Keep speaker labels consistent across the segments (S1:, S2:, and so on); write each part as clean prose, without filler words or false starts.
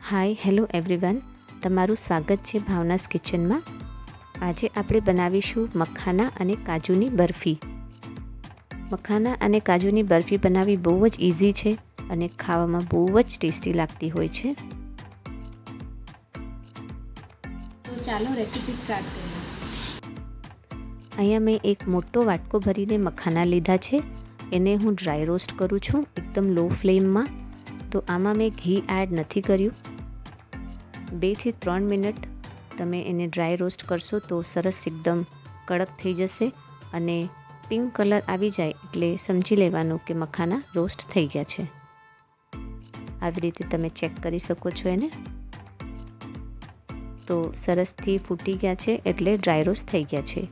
S1: Hi hello everyone, તમારું સ્વાગત છે ભાવનાસ કિચનમાં। આજે આપણે બનાવીશું મખાના અને કાજુની બરફી। મખાના અને કાજુની બરફી બનાવવી બહુ જ ઇઝી છે અને ખાવામાં બહુ જ ટેસ્ટી લાગતી હોય છે।
S2: તો ચાલો રેસીપી સ્ટાર્ટ કરીએ।
S1: અહીંયા મેં એક મોટો વાટકો ભરીને મખાના લીધા છે। એને હું ડ્રાય રોસ્ટ કરું છું એકદમ લો ફ્લેમમાં। તો આમાં મેં ઘી એડ નથી કર્યું। 2 થી 3 મિનિટ તમે એને ડ્રાય રોસ્ટ કરશો તો સરસ એકદમ કડક થઈ જશે અને પિંક કલર આવી જાય એટલે સમજી લેવાનું કે મખાના રોસ્ટ થઈ ગયા છે। આવી રીતે તમે ચેક કરી શકો છો એને। તો સરસથી ફૂટી ગયા છે એટલે ડ્રાય રોસ્ટ થઈ ગયા છે।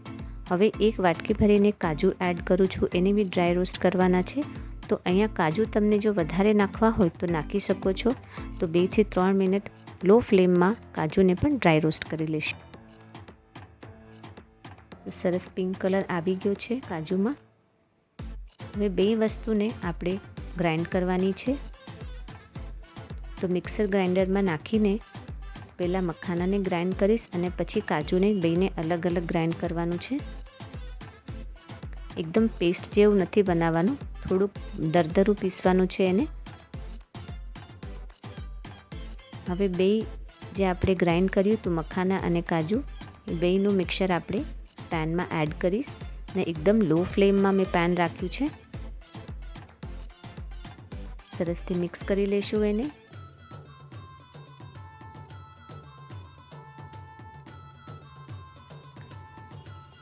S1: હવે એક વાટકી ભરીને કાજુ એડ કરું છું, એને બી ડ્રાય રોસ્ટ કરવાના છે। તો અહીંયા કાજુ તમને જો વધારે નાખવા હોય તો નાખી શકો છો। તો 2 થી 3 મિનિટ લો ફ્લેમમાં કાજુને પણ ડ્રાય રોસ્ટ કરી લઈશું। તો સરસ પિંક કલર આવી ગયો છે કાજુમાં। હવે બે વસ્તુને આપણે ગ્રાઇન્ડ કરવાની છે। તો મિક્સર ગ્રાઇન્ડરમાં નાખીને પહેલાં મખાનાને ગ્રાઇન્ડ કરીશ અને પછી કાજુને બેને અલગ અલગ ગ્રાઇન્ડ કરવાનું છે। એકદમ પેસ્ટ જેવું નથી બનાવવાનું, થોડુંક દરદરું પીસવાનું છે એને। હવે બે જે આપણે ગ્રાઇન્ડ કર્યું હતું મખાના અને કાજુ, એ બેનું મિક્સર આપણે પેનમાં એડ કરીશ ને એકદમ લો ફ્લેમમાં મેં પેન રાખ્યું છે। સરસથી મિક્સ કરી લઈશું એને।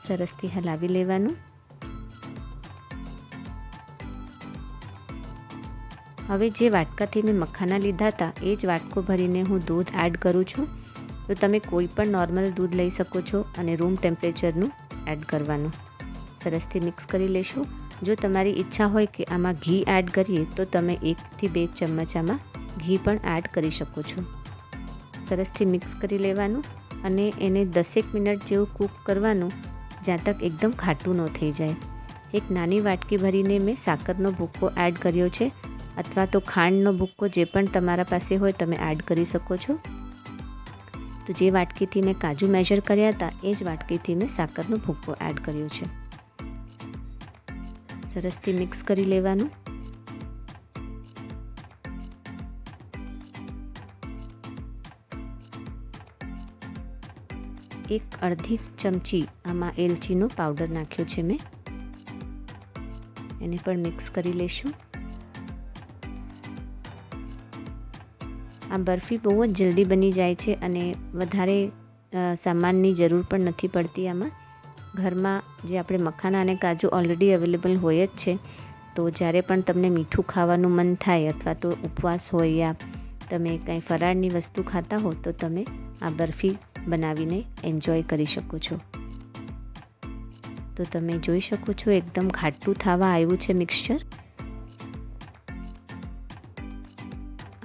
S1: સરસથી હલાવી લેવાનું। હવે જે વાટકાથી મેં મખાના લીધા હતા એ જ વાટકો ભરીને હું દૂધ એડ કરું છું। તો તમે કોઈ પણ નોર્મલ દૂધ લઈ શકો છો અને રૂમ ટેમ્પરેચરનું એડ કરવાનું। સરસથી મિક્સ કરી લેશું। જો તમારી ઈચ્છા હોય કે આમાં ઘી એડ કરીએ તો તમે 1 થી 2 ચમચ આમાં ઘી પણ એડ કરી શકો છો। સરસથી મિક્સ કરી લેવાનું અને એને 10 મિનિટ જેવું કૂક કરવાનું, જ્યાં તક એકદમ ખાટું ન થઈ જાય। એક નાની વાટકી ભરીને મેં સાકરનો ભૂક્કો એડ કર્યો છે, અથવા તો ખાંડનો ભૂક્કો જે પણ તમારા પાસે હોય તમે એડ કરી શકો છો। તો જે વાટકીથી મેં કાજુ મેજર કર્યા હતા એ જ વાટકીથી મેં સાકરનો ભૂક્કો એડ કર્યો છે। સરસથી મિક્સ કરી લેવાનું। એક અડધી ચમચી આમાં એલચીનો પાવડર નાખ્યો છે મેં, એને પણ મિક્સ કરી લઈશું। આ બરફી બહુ જ જલ્દી બની જાય છે અને વધારે સામાનની જરૂર પણ નથી પડતી આમાં। ઘરમાં જે આપણે મખાના અને કાજુ ઓલરેડી અવેલેબલ હોય જ છે। તો જ્યારે પણ તમને મીઠું ખાવાનું મન થાય અથવા તો ઉપવાસ હોય યા તમે કંઈ ફરાળની વસ્તુ ખાતા હો તો તમે આ બરફી બનાવીને એન્જોય કરી શકો છો। તો તમે જોઈ શકો છો એકદમ ઘાટું થવા આવ્યું છે મિક્સચર।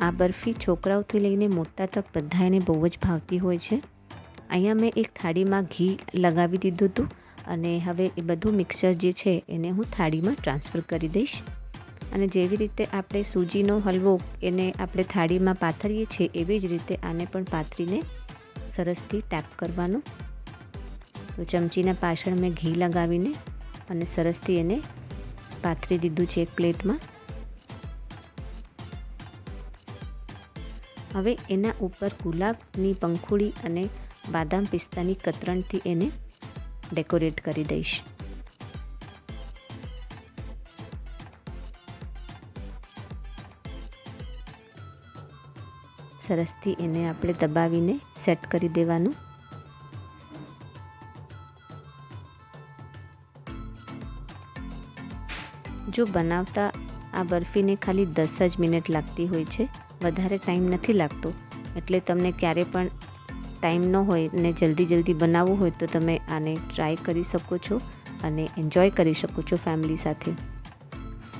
S1: આ બરફી છોકરાઓથી લઈને મોટા તક બધાને બહુ જ ભાવતી હોય છે। અહીંયા મેં એક થાળીમાં ઘી લગાવી દીધું હતું અને હવે એ બધું મિક્સર જે છે એને હું થાળીમાં ટ્રાન્સફર કરી દઈશ। અને જેવી રીતે આપણે સૂજીનો હલવો એને આપણે થાળીમાં પાથરીએ છીએ એવી જ રીતે આને પણ પાથરીને સરસથી ટેપ કરવાનું। તો ચમચીના પાછળ મેં ઘી લગાવીને અને સરસથી એને પાથરી દીધું છે એક પ્લેટમાં। હવે એના ઉપર ગુલાબની પંખુડી અને બાદામ પિસ્તાની કતરણથી એને ડેકોરેટ કરી દઈશ। સરસથી એને આપણે દબાવીને સેટ કરી દેવાનું। જો બનાવતા આ બરફીને ખાલી 10 જ મિનિટ લાગતી હોય છે, વધારે ટાઈમ નથી લાગતો। એટલે તમને ક્યારે પણ ટાઈમ ન હોય ને જલ્દી બનાવવું હોય તો તમે આને ટ્રાય કરી શકો છો અને એન્જોય કરી શકો છો ફેમિલી સાથે।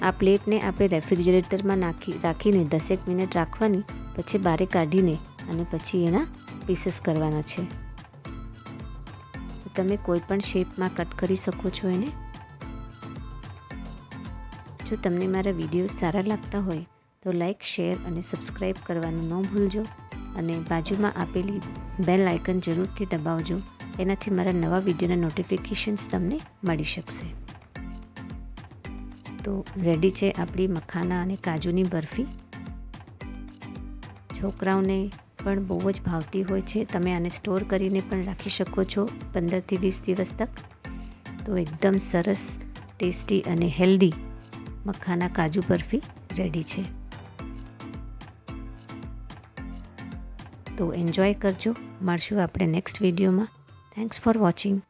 S1: આ પ્લેટને આપણે રેફ્રિજરેટરમાં રાખીને 10 મિનિટ રાખવાની, પછી બહાર કાઢીને અને પછી એના પીસીસ કરવાના છે। તો તમે કોઈ પણ શેપમાં કટ કરી શકો છો એને। જો તમને મારા વિડીયો સારા લાગતા હોય તો લાઈક, શેર અને સબસ્ક્રાઈબ કરવાનું ન ભૂલજો અને બાજુમાં આપેલી બેલ આઇકન જરૂરથી દબાવજો. એનાથી મારા નવા વિડીયોના નોટિફિકેશન્સ તમને મળી શકશે. તો રેડી છે આપણી મખાના અને કાજુની બરફી. છોકરાઓને પણ બહુ જ ભાવતી હોય છે. તમે આને સ્ટોર કરીને પણ રાખી શકો છો 15થી 20 દિવસ તક. તો એકદમ સરસ, ટેસ્ટી અને હેલ્ધી મખાના કાજુ બરફી રેડી છે. તો એન્જોય કરજો. મળશું આપણે નેક્સ્ટ વિડીયોમાં. Thanks for watching.